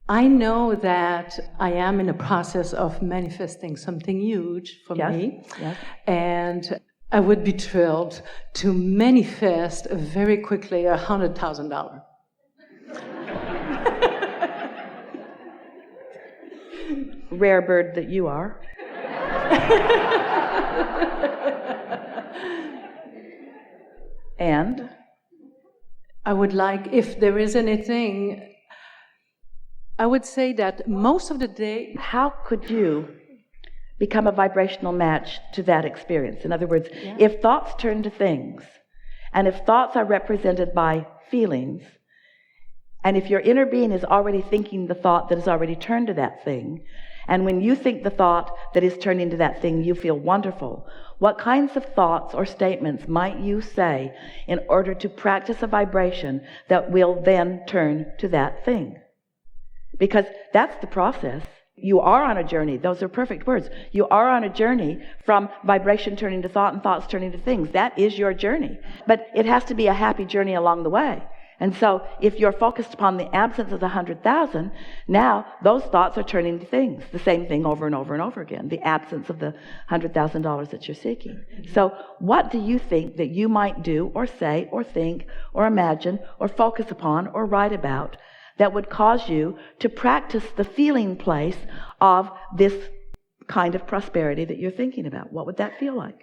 I know that I am in a process of manifesting something huge for me. Yes. And I would be thrilled to manifest very quickly $100,000. Rare bird that you are. And I would like, if there is anything, I would say that most of the day... How could you become a vibrational match to that experience? In other words, if thoughts turn to things, and if thoughts are represented by feelings, and if your inner being is already thinking the thought that is already turned to that thing, and when you think the thought that is turning to that thing, you feel wonderful, what kinds of thoughts or statements might you say in order to practice a vibration that will then turn to that thing? Because that's the process. You are on a journey. Those are perfect words. You are on a journey from vibration turning to thought and thoughts turning to things. That is your journey. But it has to be a happy journey along the way. And so if you're focused upon the absence of the 100,000, now those thoughts are turning to things. The same thing over and over and over again. The absence of the $100,000 that you're seeking. So what do you think that you might do or say or think or imagine or focus upon or write about that would cause you to practice the feeling place of this kind of prosperity that you're thinking about? What would that feel like?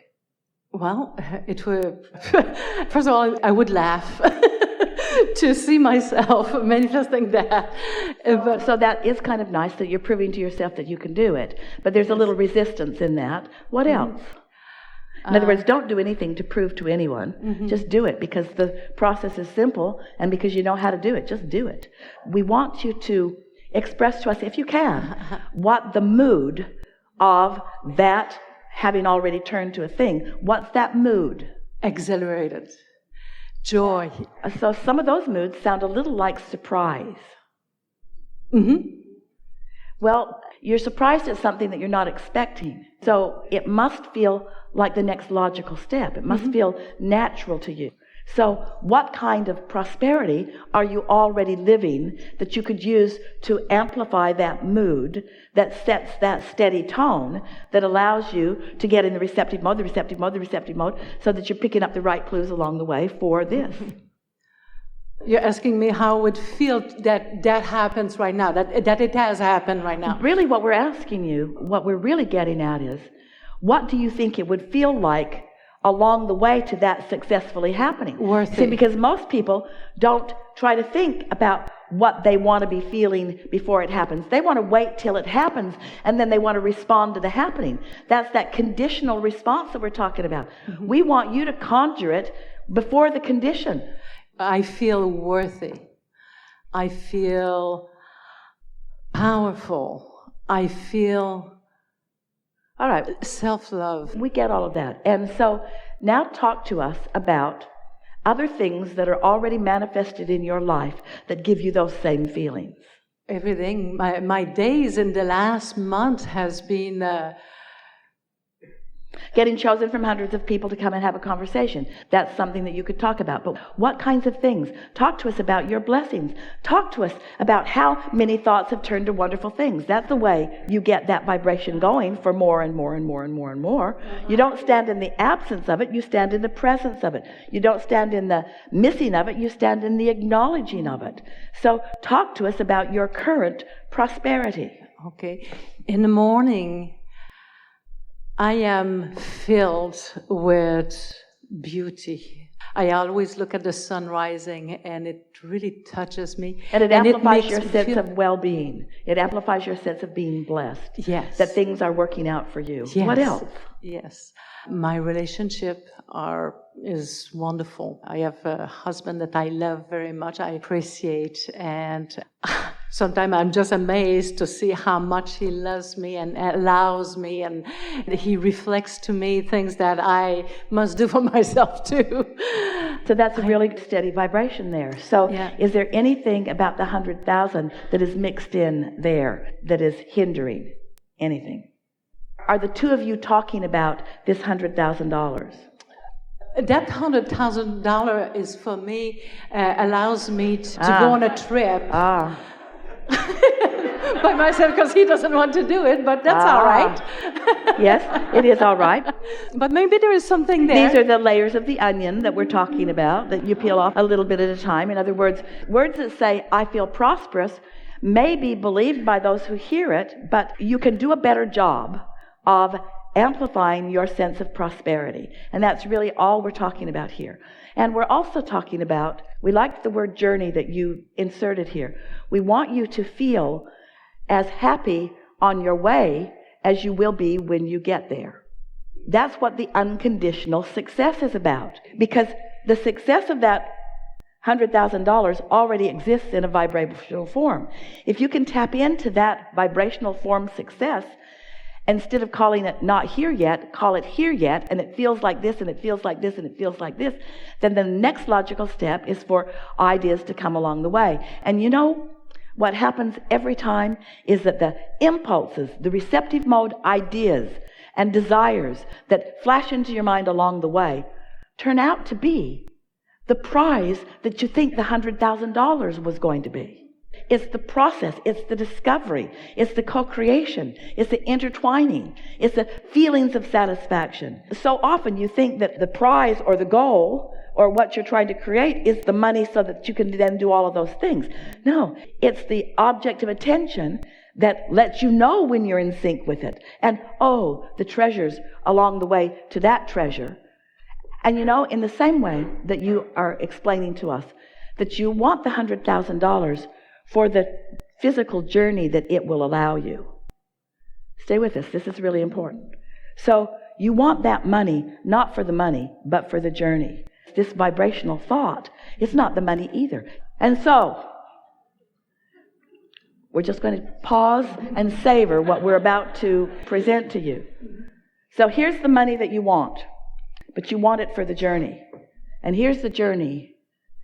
Well, it would... First of all, I would laugh to see myself manifesting that. But so that is kind of nice that you're proving to yourself that you can do it. But there's a little resistance in that. What else? In other words, don't do anything to prove to anyone. Mm-hmm. Just do it because the process is simple and because you know how to do it. Just do it. We want you to express to us, if you can, what the mood of that having already turned to a thing. What's that mood? Exhilarated. Joy. So some of those moods sound a little like surprise. Mm-hmm. Well, you're surprised at something that you're not expecting. So it must feel like the next logical step. It must feel natural to you. So what kind of prosperity are you already living that you could use to amplify that mood that sets that steady tone that allows you to get in the receptive mode, so that you're picking up the right clues along the way for this? You're asking me how it would feel that happens right now, that it has happened right now. Really what we're asking you, what we're really getting at is, what do you think it would feel like along the way to that successfully happening? Worth See, it. because most people don't try to think about what they want to be feeling before it happens. They want to wait till it happens, and then they want to respond to the happening. That's that conditional response that we're talking about. Mm-hmm. We want you to conjure it before the condition. I feel worthy. I feel powerful. I feel... All right. Self-love. We get all of that. And so now talk to us about other things that are already manifested in your life that give you those same feelings. Everything. My days in the last month has been... Getting chosen from hundreds of people to come and have a conversation. That's something that you could talk about. But what kinds of things? Talk to us about your blessings. Talk to us about how many thoughts have turned to wonderful things. That's the way you get that vibration going for more and more and more and more and more. You don't stand in the absence of it. You stand in the presence of it. You don't stand in the missing of it. You stand in the acknowledging of it. So talk to us about your current prosperity. Okay. In the morning, I am filled with beauty. I always look at the sun rising, and it really touches me. And it amplifies your sense of well-being. It amplifies your sense of being blessed. Yes. That things are working out for you. Yes. What else? Yes. My relationship is wonderful. I have a husband that I love very much, I appreciate, and sometimes I'm just amazed to see how much he loves me and allows me, and he reflects to me things that I must do for myself too. So that's a really steady vibration there. So Is there anything about the 100,000 that is mixed in there that is hindering anything? Are the two of you talking about this $100,000? That $100,000 is for me, allows me to go on a trip. by myself because he doesn't want to do it, but that's all right. Yes, it is all right. But maybe there is something there. These are the layers of the onion that we're talking about, that you peel off a little bit at a time. In other words that say, I feel prosperous, may be believed by those who hear it, but you can do a better job of amplifying your sense of prosperity. And that's really all we're talking about here. And we're also talking about, we like the word journey that you inserted here. We want you to feel as happy on your way as you will be when you get there. That's what the unconditional success is about. Because the success of that $100,000 already exists in a vibrational form. If you can tap into that vibrational form success, instead of calling it not here yet, call it here yet, and it feels like this, and it feels like this, and it feels like this, then the next logical step is for ideas to come along the way. And you know, what happens every time is that the impulses, the receptive mode ideas and desires that flash into your mind along the way turn out to be the prize that you think the $100,000 was going to be. It's the process, it's the discovery, it's the co-creation, it's the intertwining, it's the feelings of satisfaction. So often you think that the prize or the goal or what you're trying to create is the money so that you can then do all of those things. No, it's the object of attention that lets you know when you're in sync with it. And the treasures along the way to that treasure. And you know, in the same way that you are explaining to us that you want the $100,000 for the physical journey that it will allow you. Stay with us. This is really important. So you want that money, not for the money, but for the journey. This vibrational thought, it's not the money either. And so, we're just going to pause and savor what we're about to present to you. So here's the money that you want, but you want it for the journey. And here's the journey.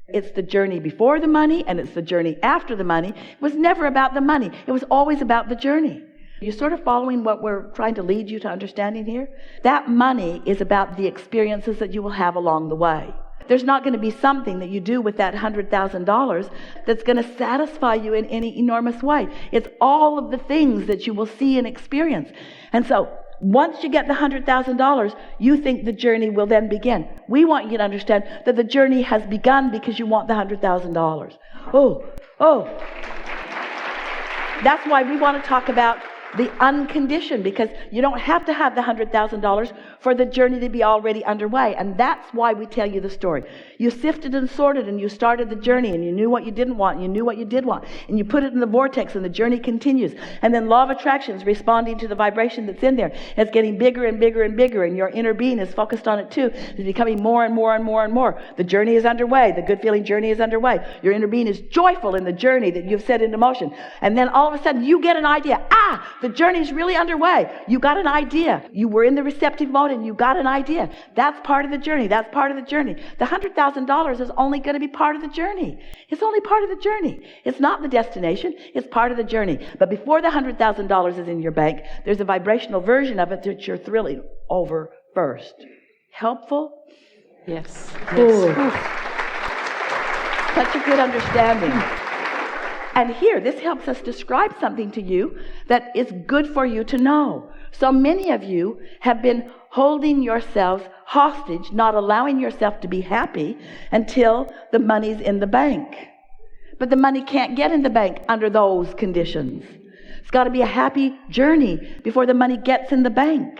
It's the journey before the money, and it's the journey after the money. It was never about the money. It was always about the journey. You're sort of following what we're trying to lead you to understanding here? That money is about the experiences that you will have along the way. There's not going to be something that you do with that $100,000 that's going to satisfy you in any enormous way. It's all of the things that you will see and experience. And so, once you get the $100,000, you think the journey will then begin. We want you to understand that the journey has begun because you want the $100,000. That's why we want to talk about the unconditioned, because you don't have to have the $100,000 for the journey to be already underway. And that's why we tell you the story. You sifted and sorted and you started the journey, and you knew what you didn't want and you knew what you did want, and you put it in the vortex, and the journey continues. And then law of attraction is responding to the vibration that's in there. It's getting bigger and bigger and bigger, and your inner being is focused on it too. It's becoming more and more and more and more. The journey is underway. The good feeling journey is underway. Your inner being is joyful in the journey that you've set into motion. And then all of a sudden you get an idea. The journey is really underway. You got an idea. You were in the receptive mode and you got an idea. That's part of the journey. That's part of the journey. The $100,000 is only going to be part of the journey. It's only part of the journey. It's not the destination. It's part of the journey. But before the $100,000 is in your bank, there's a vibrational version of it that you're thrilling over first. Helpful? Yes. Such a good understanding. And here, this helps us describe something to you that is good for you to know. So many of you have been holding yourselves hostage, not allowing yourself to be happy until the money's in the bank. But the money can't get in the bank under those conditions. It's got to be a happy journey before the money gets in the bank.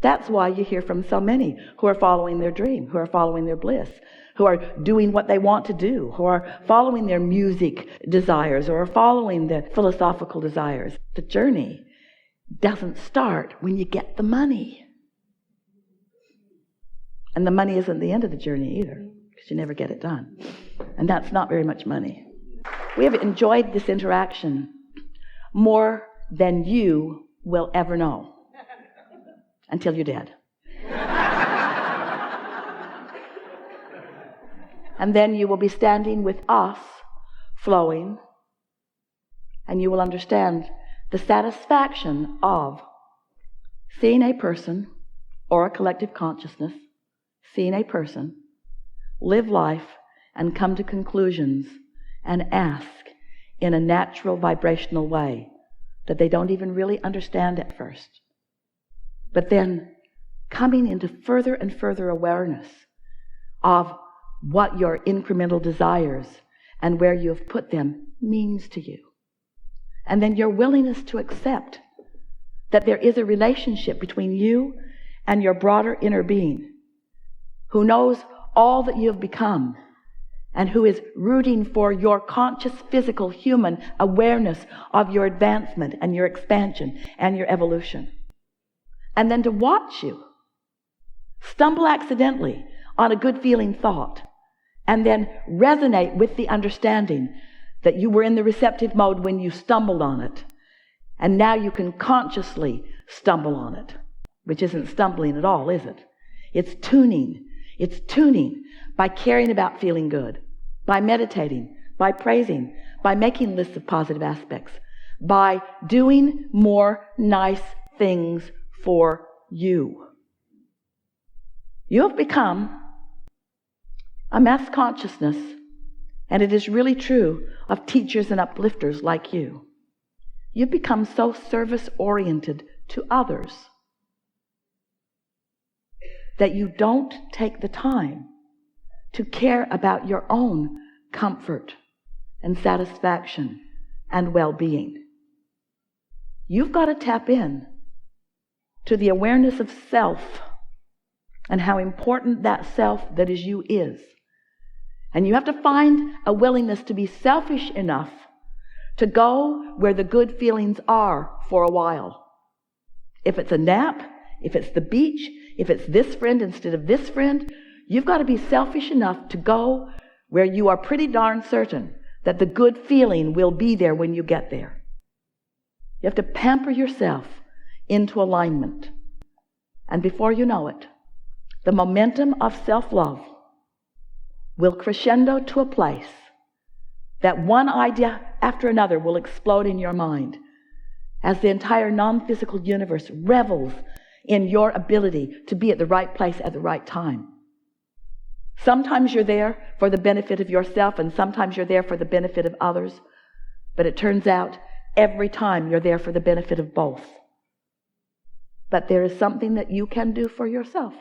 That's why you hear from so many who are following their dream, who are following their bliss, who are doing what they want to do, who are following their music desires or are following their philosophical desires. The journey doesn't start when you get the money. And the money isn't the end of the journey either, because you never get it done. And that's not very much money. We have enjoyed this interaction more than you will ever know until you're dead. And then you will be standing with us, flowing, and you will understand the satisfaction of seeing a person or a collective consciousness, seeing a person live life and come to conclusions and ask, in a natural vibrational way that they don't even really understand at first. But then coming into further and further awareness of what your incremental desires and where you have put them means to you. And then your willingness to accept that there is a relationship between you and your broader inner being, who knows all that you have become and who is rooting for your conscious, physical, human awareness of your advancement and your expansion and your evolution. And then to watch you stumble accidentally on a good feeling thought and then resonate with the understanding that you were in the receptive mode when you stumbled on it. And now you can consciously stumble on it, which isn't stumbling at all, is it? It's tuning. It's tuning by caring about feeling good, by meditating, by praising, by making lists of positive aspects, by doing more nice things for you. You have become a mass consciousness, and it is really true of teachers and uplifters like you. You've become so service-oriented to others that you don't take the time to care about your own comfort and satisfaction and well-being. You've got to tap in to the awareness of self and how important that self that is you is. And you have to find a willingness to be selfish enough to go where the good feelings are for a while. If it's a nap, if it's the beach, if it's this friend instead of this friend, you've got to be selfish enough to go where you are pretty darn certain that the good feeling will be there when you get there. You have to pamper yourself into alignment. And before you know it, the momentum of self-love will crescendo to a place that one idea after another will explode in your mind as the entire non-physical universe revels in your ability to be at the right place at the right time. Sometimes you're there for the benefit of yourself, and sometimes you're there for the benefit of others. But it turns out every time you're there for the benefit of both. But there is something that you can do for yourself.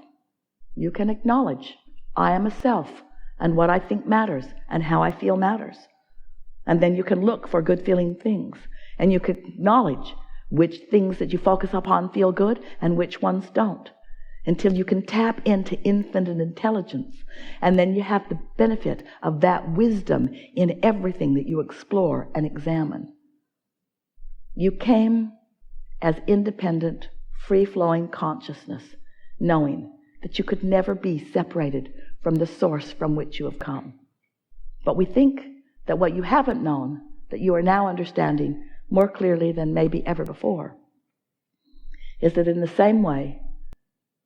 You can acknowledge, I am a self, and what I think matters, and how I feel matters. And then you can look for good feeling things, and you can acknowledge which things that you focus upon feel good and which ones don't, until you can tap into infinite intelligence. And then you have the benefit of that wisdom in everything that you explore and examine. You came as independent, free-flowing consciousness, knowing that you could never be separated from the source from which you have come. But we think that what you haven't known, that you are now understanding more clearly than maybe ever before, is that in the same way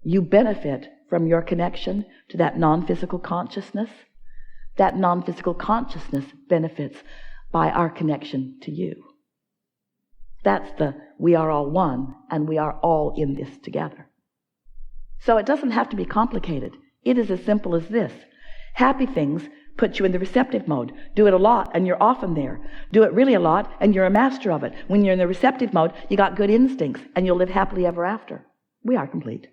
you benefit from your connection to that non-physical consciousness, that non-physical consciousness benefits by our connection to you. That's the we are all one, and we are all in this together. So it doesn't have to be complicated. It is as simple as this. Happy things put you in the receptive mode. Do it a lot and you're often there. Do it really a lot and you're a master of it. When you're in the receptive mode, you got good instincts and you'll live happily ever after. We are complete.